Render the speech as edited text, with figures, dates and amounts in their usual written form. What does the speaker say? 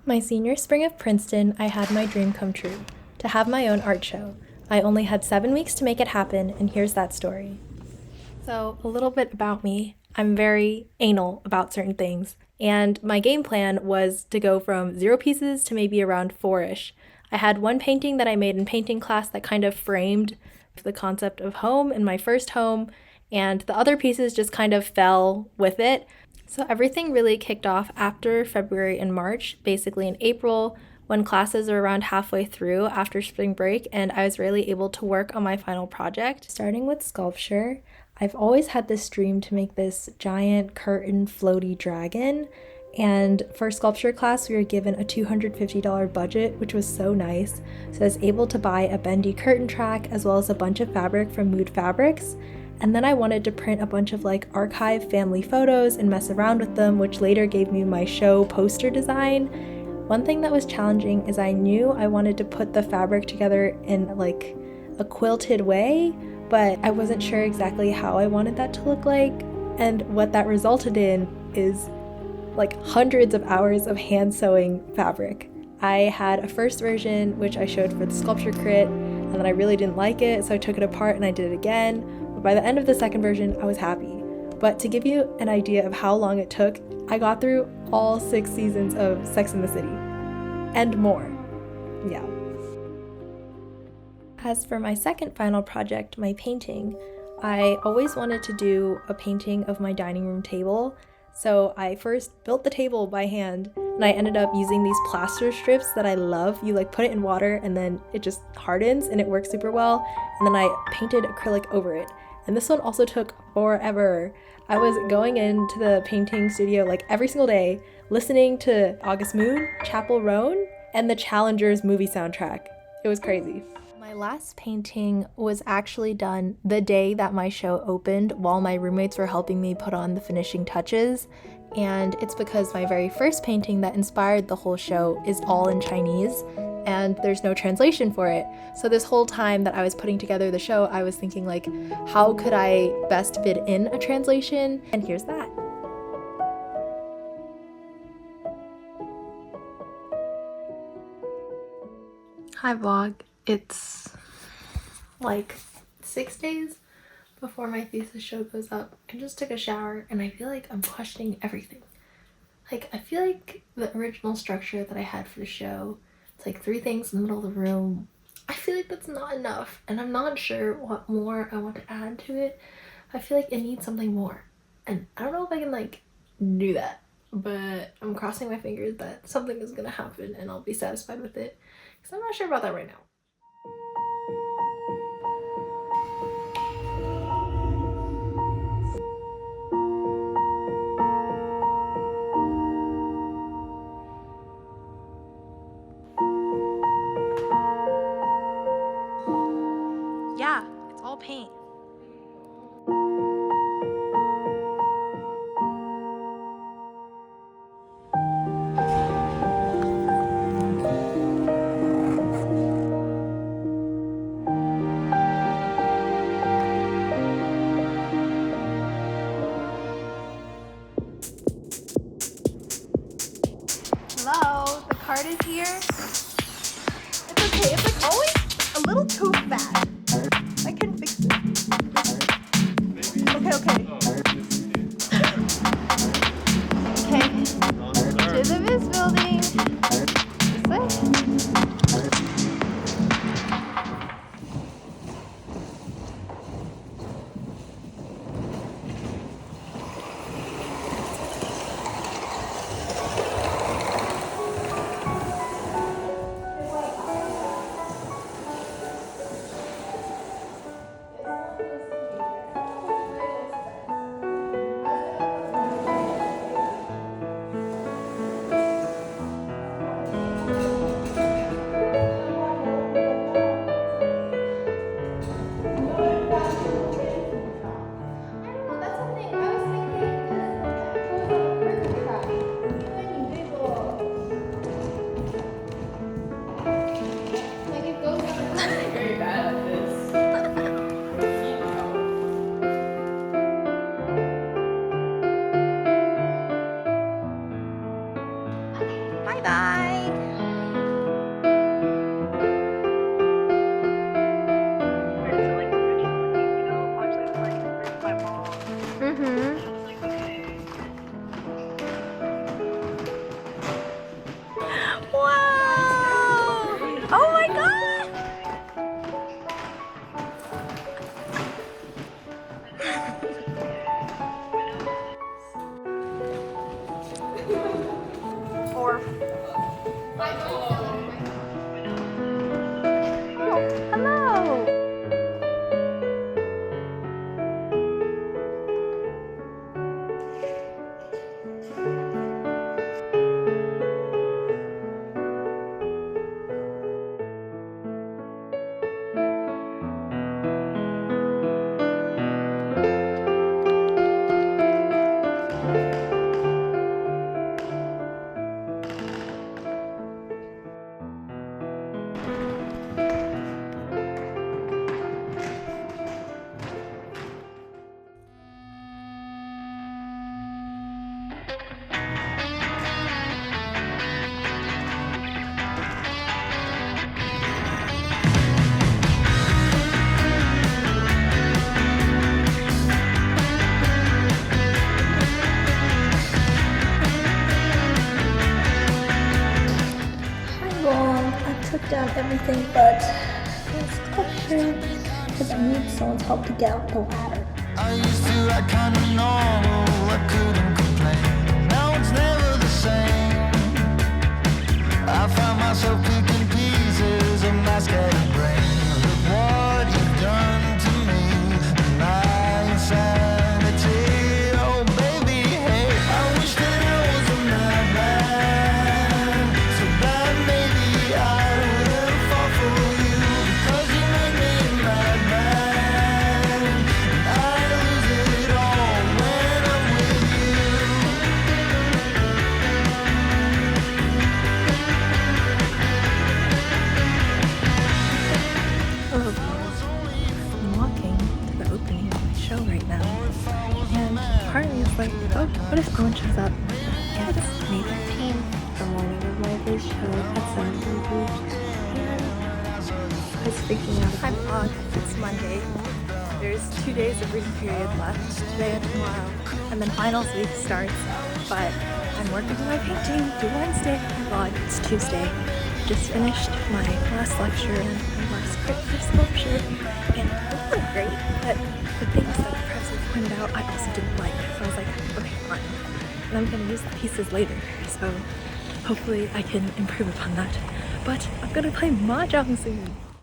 My senior spring of Princeton, I had my dream come true to have my own art show. I only had 7 weeks to make it happen, and here's that story. So, a little bit about me. I'm very anal about certain things, and my game plan was to go from 0 pieces to maybe around 4-ish. I had one painting that I made in painting class that kind of framed the concept of home in my first home, and the other pieces just kind of fell with it. So everything really kicked off after February and March, basically in April, when classes are around halfway through after spring break, and I was really able to work on my final project. Starting with sculpture, I've always had this dream to make this giant curtain floaty dragon. And for sculpture class, we were given a $250 budget, which was so nice. So I was able to buy a bendy curtain track as well as a bunch of fabric from Mood Fabrics. And then I wanted to print a bunch of like archive family photos and mess around with them, which later gave me my show poster design. One thing that was challenging is I knew I wanted to put the fabric together in like a quilted way, but I wasn't sure exactly how I wanted that to look like. And what that resulted in is like hundreds of hours of hand sewing fabric. I had a first version which I showed for the sculpture crit, and then I really didn't like it, so I took it apart and I did it again. But by the end of the second version, I was happy. But to give you an idea of how long it took, I got through all 6 seasons of Sex and the City and more. Yeah. As for my second final project, my painting, I always wanted to do a painting of my dining room table. So I first built the table by hand, and I ended up using these plaster strips that I love. You like put it in water and then it just hardens and it works super well. And then I painted acrylic over it. And this one also took forever. I was going into the painting studio like every single day, listening to August Moon, Chapel Roan, and the Challengers movie soundtrack. It was crazy. My last painting was actually done the day that my show opened while my roommates were helping me put on the finishing touches. And it's because my very first painting that inspired the whole show is all in Chinese, and there's no translation for it. So this whole time that I was putting together the show, I was thinking like, how could I best fit in a translation? And here's that. Hi vlog. It's like 6 days before my thesis show goes up. I just took a shower and I feel like I'm questioning everything. Like, I feel like the original structure that I had for the show, it's like 3 things in the middle of the room. I feel like that's not enough, and I'm not sure what more I want to add to it. I feel like it needs something more, and I don't know if I can like do that, but I'm crossing my fingers that something is gonna happen and I'll be satisfied with it, because I'm not sure about that right now. Yeah, it's all paint. Hello, the card is here. It's okay, it's like always a little too fast. I can fix it. Okay, okay. Okay, to the Viz building. This way. I took down everything but this sculpture because I need someone's help to get out the ladder. I used to act kind of normal, I couldn't complain. Now it's never the same. I found myself picking pieces of my scattered brain. Look what you've done to me, my insanity. Oh baby, hey, I wish that I was a madman, so bad maybe I wouldn't fall for you, because you make me a madman, and I lose it all when I'm with you. I'm walking to the opening of my show right now, and part of me is like, oh, what if no one shows up? And it's May 13th, the morning of my first show at serendipitously, and I was freaking out. I'm vlog. It's Monday. There's 2 days of reading period left, today and tomorrow, and then finals week starts, but I'm working on my painting. Do Wednesday. I vlog. It's Tuesday. Just finished my last lecture and my last crit for sculpture, and it went great, but the things that the professor pointed out I also didn't like, so I was like, okay, fine. And I'm going to use the pieces later, so hopefully I can improve upon that. But I'm going to play mahjong soon.